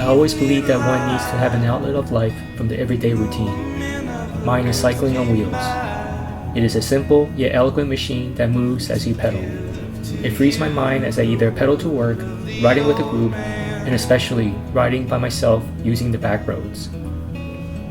always believed that one needs to have an outlet of life from the everyday routine. Mine is cycling on wheels. It is a simple yet eloquent machine that moves as you pedal. It frees my mind as I either pedal to work, riding with a group, and especially riding by myself using the Backroads.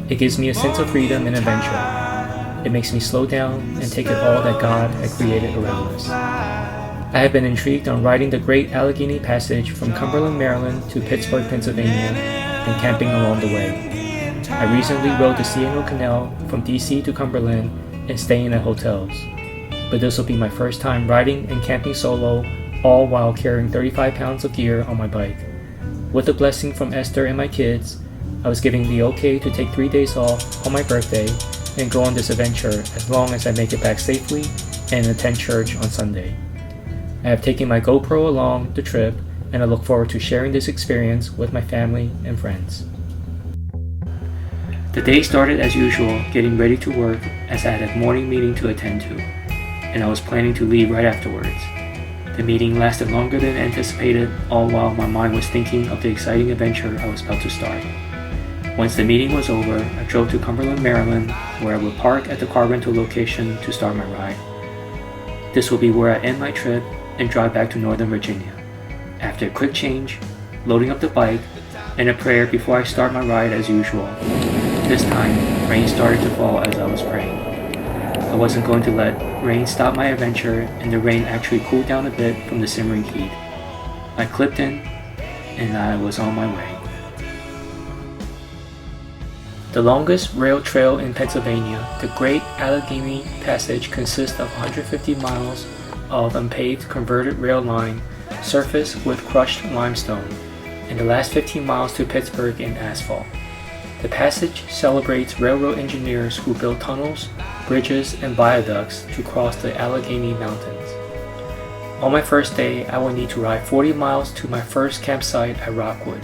It gives me a sense of freedom and adventure. It makes me slow down and take in all that God had created around us. I have been intrigued on riding the Great Allegheny Passage from Cumberland, Maryland to Pittsburgh, Pennsylvania, and camping along the way. I recently rode the C&O Canal from DC to Cumberland and staying at hotels. But this will be my first time riding and camping solo, all while carrying 35 pounds of gear on my bike. With the blessing from Esther and my kids, I was given the okay to take 3 days off on my birthday and go on this adventure as long as I make it back safely and attend church on Sunday. I have taken my Gopro along the trip, and I look forward to sharing this experience with my family and friends. The day started as usual, getting ready to work as I had a morning meeting to attend to, and I was planning to leave right afterwards. The meeting lasted longer than anticipated, all while my mind was thinking of the exciting adventure I was about to start. Once the meeting was over, I drove to Cumberland, Maryland, where I would park at the car rental location to start my ride. This will be where I end my trip and drive back to Northern Virginia. After a quick change, loading up the bike, and a prayer before I start my ride as usual. This time, rain started to fall as I was praying. I wasn't going to let rain stop my adventure, and the rain actually cooled down a bit from the simmering heat. I clipped in, and I was on my way. The longest rail trail in Pennsylvania, the Great Allegheny Passage, consists of 150 miles of unpaved converted rail line, surfaced with crushed limestone, and the last 15 miles to Pittsburgh in asphalt. The passage celebrates railroad engineers who built tunnels, bridges, and viaducts to cross the Allegheny Mountains. On my first day, I will need to ride 40 miles to my first campsite at Rockwood.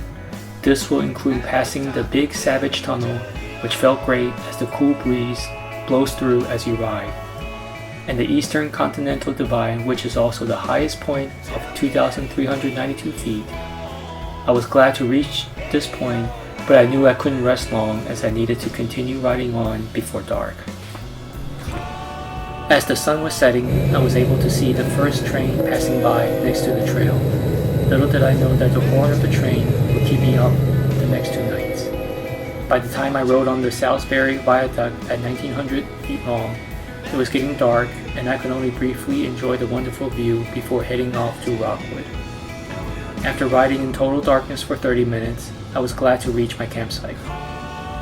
This will include passing the Big Savage Tunnel, which felt great as the cool breeze blows through as you ride, and the Eastern Continental Divide, which is also the highest point of 2,392 feet. I was glad to reach this point, but I knew I couldn't rest long as I needed to continue riding on before dark. As the sun was setting, I was able to see the first train passing by next to the trail. Little did I know that the horn of the train would keep me up the next 2 nights. By the time I rode on the Salisbury Viaduct at 1,900 feet long, it was getting dark, and I could only briefly enjoy the wonderful view before heading off to Rockwood. After riding in total darkness for 30 minutes, I was glad to reach my campsite.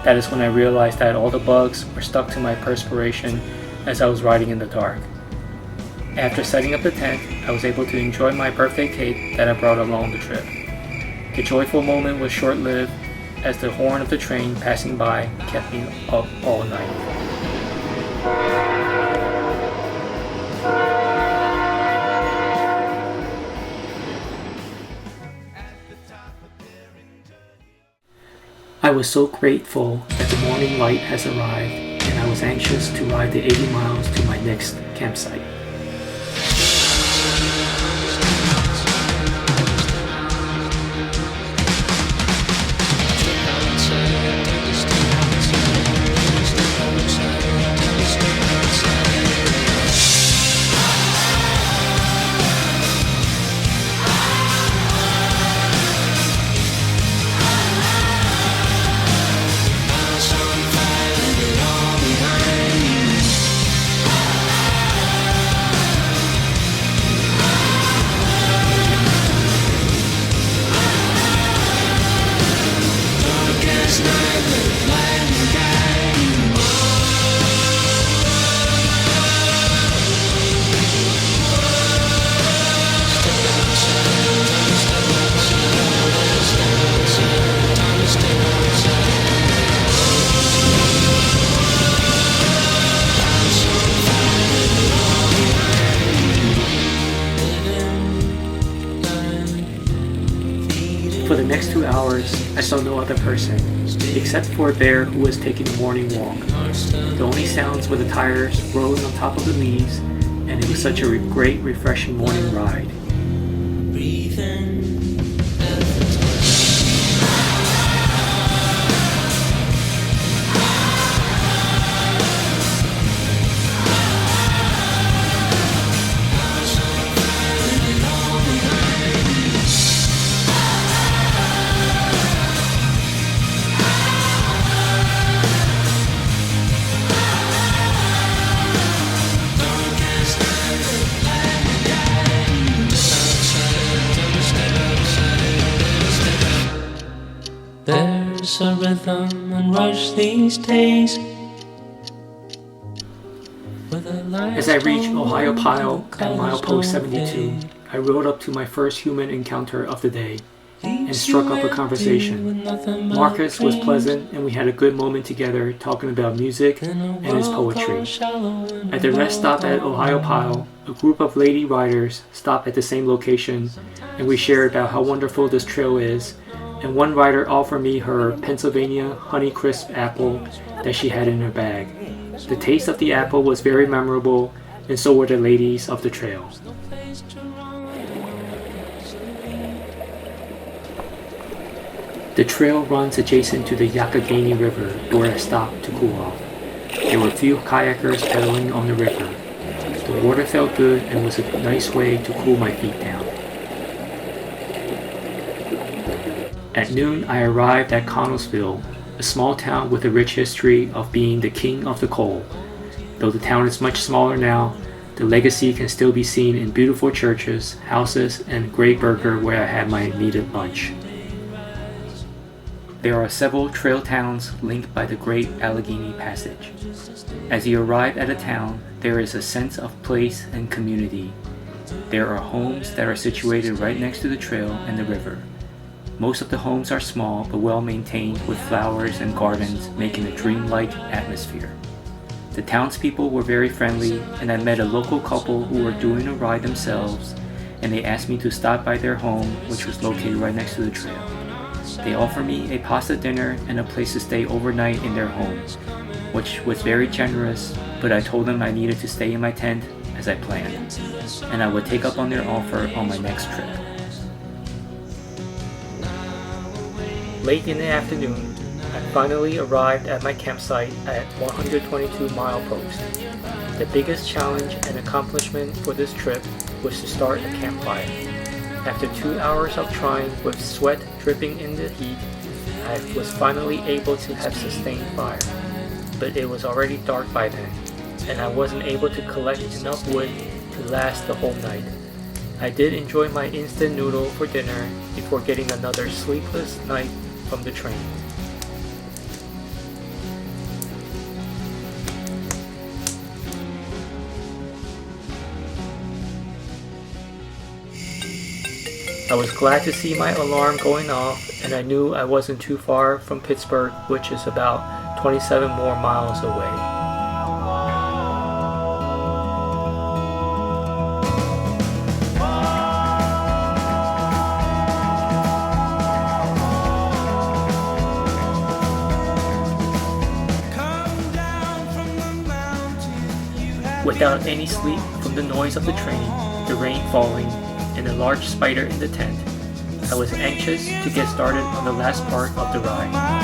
That is when I realized that all the bugs were stuck to my perspiration as I was riding in the dark. After setting up the tent, I was able to enjoy my birthday cake that I brought along the trip. The joyful moment was short-lived as the horn of the train passing by kept me up all night. I was so grateful that the morning light has arrived, and I was anxious to ride the 80 miles to my next campsite. For the next 2 hours, I saw no other person, except for a bear who was taking a morning walk. The only sounds were the tires rolling on top of the leaves, and it was such a great, refreshing morning ride. lose a rhythm and rush these days. As I reached Ohio Pile at milepost 72, I rode up to my first human encounter of the day and struck up a conversation. Marcus was pleasant and we had a good moment together talking about music and his poetry. At the rest stop at Ohio Pile, a group of lady riders stopped at the same location and we shared about how wonderful this trail is, and one rider offered me her Pennsylvania Honeycrisp apple that she had in her bag. The taste of the apple was very memorable, and so were the ladies of the trail. The trail runs adjacent to the Allegheny River where I stopped to cool off. There were few kayakers pedaling on the river. The water felt good and was a nice way to cool my feet down. At noon, I arrived at Connellsville, a small town with a rich history of being the king of the coal. Though the town is much smaller now, the legacy can still be seen in beautiful churches, houses, and Great Burger where I had my needed lunch. There are several trail towns linked by the Great Allegheny Passage. As you arrive at a town, there is a sense of place and community. There are homes that are situated right next to the trail and the river. Most of the homes are small but well maintained with flowers and gardens, making a dreamlike atmosphere. The townspeople were very friendly, and I met a local couple who were doing a ride themselves, and they asked me to stop by their home, which was located right next to the trail. They offered me a pasta dinner and a place to stay overnight in their home, which was very generous, but I told them I needed to stay in my tent as I planned, and I would take up on their offer on my next trip. Late in the afternoon, I finally arrived at my campsite at 122 milepost. The biggest challenge and accomplishment for this trip was to start a campfire. After 2 hours of trying with sweat dripping in the heat, I was finally able to have sustained fire. But it was already dark by then, and I wasn't able to collect enough wood to last the whole night. I did enjoy my instant noodle for dinner before getting another sleepless night from the train. I was glad to see my alarm going off, and I knew I wasn't too far from Pittsburgh, which is about 27 more miles away. Without any sleep from the noise of the train, the rain falling, and a large spider in the tent, I was anxious to get started on the last part of the ride.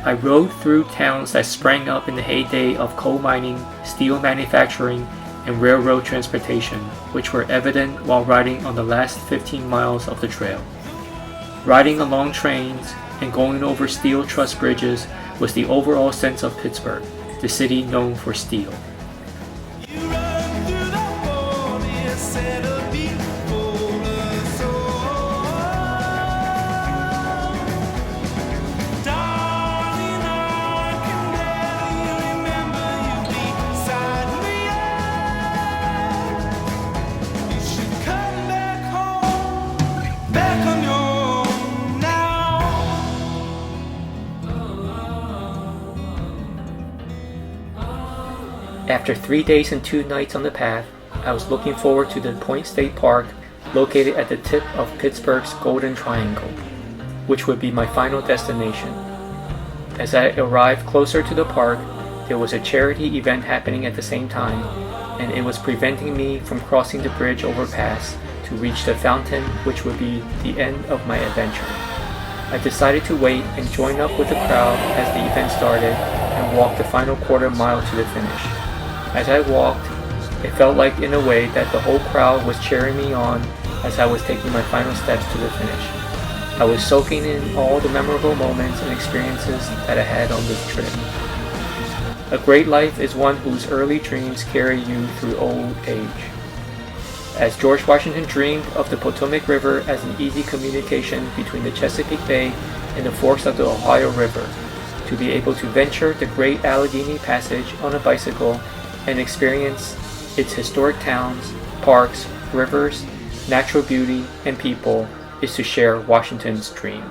I rode through towns that sprang up in the heyday of coal mining, steel manufacturing, and railroad transportation, which were evident while riding on the last 15 miles of the trail. Riding along trains and going over steel truss bridges was the overall sense of Pittsburgh, the city known for steel. After 3 days and 2 nights on the path, I was looking forward to the Point State Park located at the tip of Pittsburgh's Golden Triangle, which would be my final destination. As I arrived closer to the park, there was a charity event happening at the same time, and it was preventing me from crossing the bridge overpass to reach the fountain, which would be the end of my adventure. I decided to wait and join up with the crowd as the event started and walk the final quarter mile to the finish. As I walked, it felt like in a way that the whole crowd was cheering me on as I was taking my final steps to the finish. I was soaking in all the memorable moments and experiences that I had on this trip. A great life is one whose early dreams carry you through old age. As George Washington dreamed of the Potomac River as an easy communication between the Chesapeake Bay and the forks of the Ohio River, to be able to venture the Great Allegheny Passage on a bicycle and experience its historic towns, parks, rivers, natural beauty, and people is to share Washington's dream.